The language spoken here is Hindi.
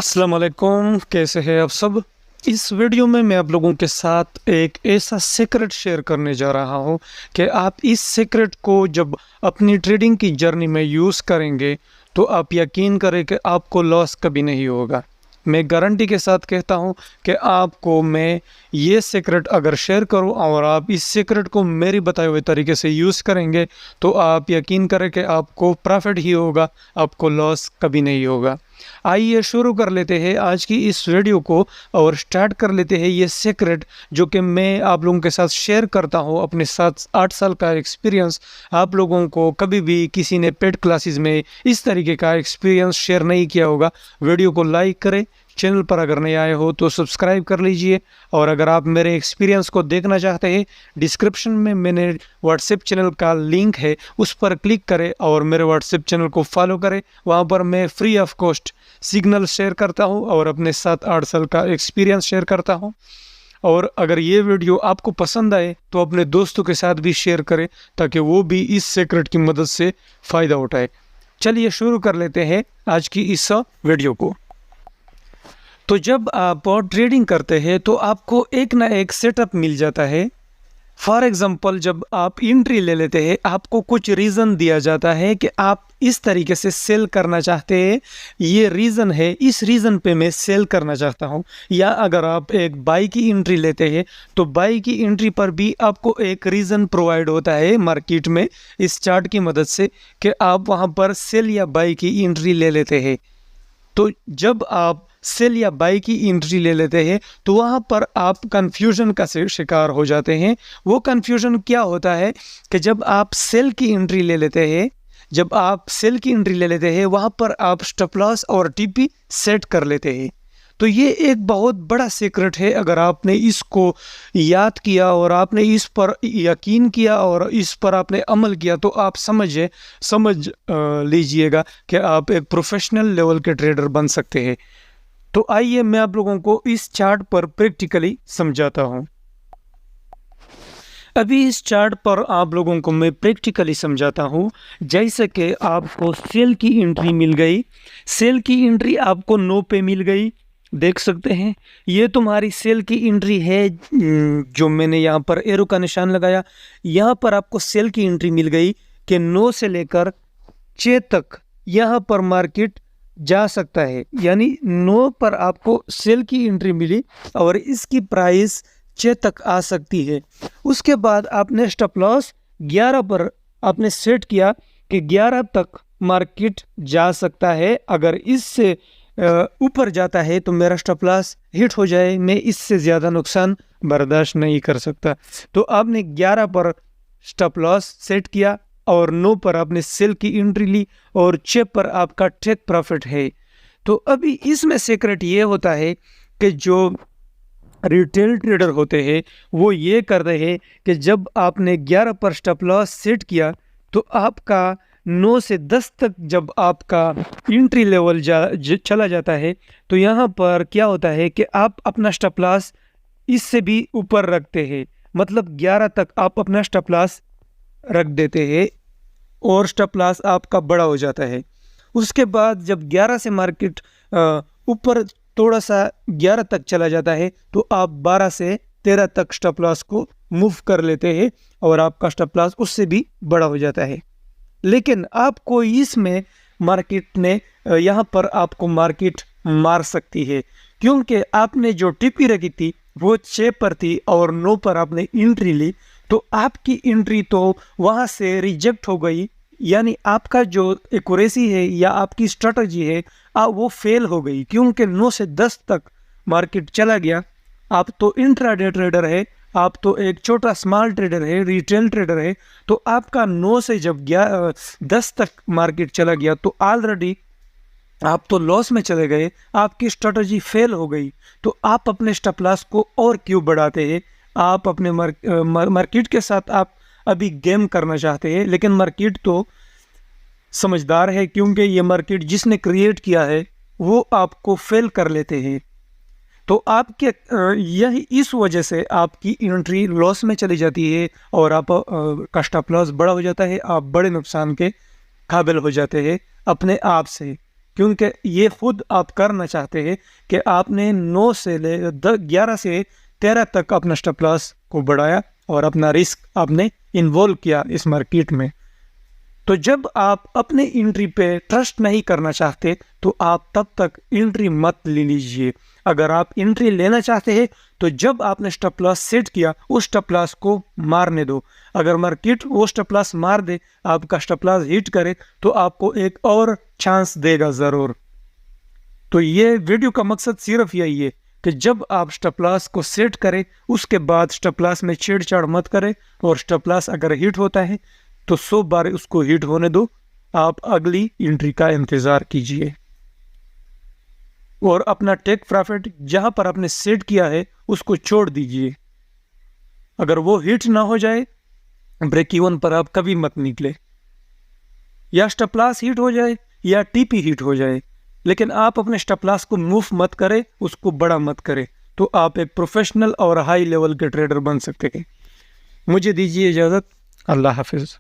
अस्सलाम वालेकुम, कैसे हैं आप सब। इस वीडियो में मैं आप लोगों के साथ एक ऐसा सीक्रेट शेयर करने जा रहा हूं कि आप इस सीक्रेट को जब अपनी ट्रेडिंग की जर्नी में यूज़ करेंगे तो आप यकीन करें कि आपको लॉस कभी नहीं होगा। मैं गारंटी के साथ कहता हूं कि आपको मैं ये सीक्रेट अगर शेयर करूं और आप इस सीक्रेट को मेरी बताए हुए तरीके से यूज़ करेंगे तो आप यकीन करें कि आपको प्रॉफिट ही होगा, आपको लॉस कभी नहीं होगा। आइए शुरू कर लेते हैं आज की इस वीडियो को और स्टार्ट कर लेते हैं ये सीक्रेट जो कि मैं आप लोगों के साथ शेयर करता हूँ। अपने 7-8 साल का एक्सपीरियंस आप लोगों को कभी भी किसी ने पेड क्लासेस में इस तरीके का एक्सपीरियंस शेयर नहीं किया होगा। वीडियो को लाइक करें, चैनल पर अगर नए आए हो तो सब्सक्राइब कर लीजिए और अगर आप मेरे एक्सपीरियंस को देखना चाहते हैं डिस्क्रिप्शन में मैंने व्हाट्सएप चैनल का लिंक है, उस पर क्लिक करें और मेरे व्हाट्सएप चैनल को फॉलो करें। वहाँ पर मैं free of cost signal share करता हूँ और अपने 7-8 साल का एक्सपीरियंस शेयर करता हूँ। और अगर ये वीडियो आपको पसंद आए तो अपने दोस्तों के साथ भी शेयर करें ताकि वो भी इस सीक्रेट की मदद से फ़ायदा उठाए। चलिए शुरू कर लेते हैं आज की इस वीडियो को। तो जब आप ट्रेडिंग करते हैं तो आपको एक ना एक सेटअप मिल जाता है। फॉर एग्ज़ाम्पल जब आप एंट्री ले लेते हैं आपको कुछ रीज़न दिया जाता है कि आप इस तरीके से सेल करना चाहते हैं, ये रीज़न है, इस रीज़न पे मैं सेल करना चाहता हूँ। या अगर आप एक बाई की एंट्री लेते हैं तो बाई की एंट्री पर भी आपको एक रीज़न प्रोवाइड होता है मार्केट में इस चार्ट की मदद से कि आप वहाँ पर सेल या बाई की एंट्री ले लेते हैं। तो जब आप सेल या बाई की एंट्री ले लेते हैं तो वहाँ पर आप कन्फ्यूजन का शिकार हो जाते हैं। वो कन्फ्यूजन क्या होता है कि जब आप सेल की एंट्री ले लेते हैं, वहाँ पर आप स्टॉप लॉस और टीपी सेट कर लेते हैं। तो ये एक बहुत बड़ा सीक्रेट है। अगर आपने इसको याद किया और आपने इस पर यकीन किया और इस पर आपने अमल किया तो आप समझ लीजिएगा कि आप एक प्रोफेशनल लेवल के ट्रेडर बन सकते हैं। तो आइए मैं आप लोगों को इस चार्ट पर प्रैक्टिकली समझाता हूँ। अभी इस चार्ट पर आप लोगों को मैं प्रैक्टिकली समझाता हूँ। जैसे कि आपको सेल की एंट्री मिल गई, सेल की एंट्री आपको 9 पे मिल गई, देख सकते हैं ये तुम्हारी सेल की एंट्री है जो मैंने यहाँ पर एरो का निशान लगाया। यहाँ पर आपको सेल की एंट्री मिल गई कि 9 से लेकर 6 तक यहाँ पर मार्केट जा सकता है, यानी 9 पर आपको सेल की एंट्री मिली और इसकी प्राइस 6 तक आ सकती है। उसके बाद आपने स्टॉप लॉस 11 पर आपने सेट किया कि 11 तक मार्केट जा सकता है। अगर इससे ऊपर जाता है तो मेरा स्टॉप लॉस हिट हो जाए, मैं इससे ज़्यादा नुकसान बर्दाश्त नहीं कर सकता। तो आपने 11 पर स्टॉप लॉस सेट किया और 9 पर आपने सेल की एंट्री ली और 6 पर आपका टेक प्रॉफिट है। तो अभी इसमें सीक्रेट ये होता है कि जो रिटेल ट्रेडर होते हैं वो ये कर रहे हैं कि जब आपने 11 पर स्टॉप लॉस सेट किया तो आपका 9 से 10 तक जब आपका एंट्री लेवल चला जाता है तो यहाँ पर क्या होता है कि आप अपना स्टॉप लॉस इससे भी ऊपर रखते हैं, मतलब 11 तक आप अपना स्टॉप लॉस रख देते हैं और स्टॉप लॉस आपका बड़ा हो जाता है। उसके बाद जब 11 से मार्केट ऊपर थोड़ा सा 11 तक चला जाता है तो आप 12 से 13 तक स्टॉप लॉस को मूव कर लेते हैं और आपका स्टॉप लॉस उससे भी बड़ा हो जाता है। लेकिन आपको इसमें मार्केट ने यहाँ पर आपको मार्केट मार सकती है क्योंकि आपने जो टीपी रखी थी वो 6 पर थी और 9 पर आपने एंट्री ली तो आपकी एंट्री तो वहाँ से रिजेक्ट हो गई, यानी आपका जो एक्यूरेसी है या आपकी स्ट्रेटजी है वो फेल हो गई क्योंकि 9 से 10 तक मार्केट चला गया। आप तो इंट्राडे ट्रेडर है, आप तो एक छोटा स्मॉल ट्रेडर है, रिटेल ट्रेडर है, तो आपका 9 से जब 10 तक मार्केट चला गया तो ऑलरेडी आप तो लॉस में चले गए, आपकी स्ट्रेटजी फेल हो गई। तो आप अपने स्टॉप लॉस को और क्यों बढ़ाते हैं? आप अपने मार्केट के साथ आप अभी गेम करना चाहते हैं, लेकिन मार्केट तो समझदार है क्योंकि ये मार्केट जिसने क्रिएट किया है वो आपको फेल कर लेते हैं। तो आपके यही इस वजह से आपकी एंट्री लॉस में चली जाती है और आप का स्टॉप लॉस बड़ा हो जाता है, आप बड़े नुकसान के काबिल हो जाते हैं अपने आप से। क्योंकि ये खुद आप करना चाहते हैं कि आपने 9 से 11 से 13 तक अपना स्टॉप लॉस को बढ़ाया और अपना रिस्क आपने इन्वॉल्व किया इस मार्केट में। तो जब आप अपने एंट्री पे ट्रस्ट नहीं करना चाहते तो आप तब तक एंट्री मत ले लीजिए। अगर आप एंट्री लेना चाहते हैं तो जब आपने स्टॉप लॉस सेट किया उस स्टॉप लॉस को मारने दो। अगर मार्केट वो स्टॉप लॉस मार दे, आपका स्टॉप लॉस हिट करे, तो आपको एक और चांस देगा ज़रूर। तो ये वीडियो का मकसद सिर्फ यही है कि जब आप स्टॉप लॉस को सेट करें उसके बाद स्टॉप लॉस में छेड़छाड़ मत करें, और स्टॉप लॉस अगर हिट होता है तो 100 बार उसको हिट होने दो, आप अगली एंट्री का इंतज़ार कीजिए और अपना टेक प्रॉफिट जहां पर आपने सेट किया है उसको छोड़ दीजिए। अगर वो हिट ना हो जाए ब्रेक इवन पर आप कभी मत निकले, या स्टॉप लॉस हिट हो जाए या टीपी हिट हो जाए, लेकिन आप अपने स्टॉप लॉस को मूव मत करें, उसको बड़ा मत करें, तो आप एक प्रोफेशनल और हाई लेवल के ट्रेडर बन सकते हैं। मुझे दीजिए इजाज़त। अल्लाह हाफिज़।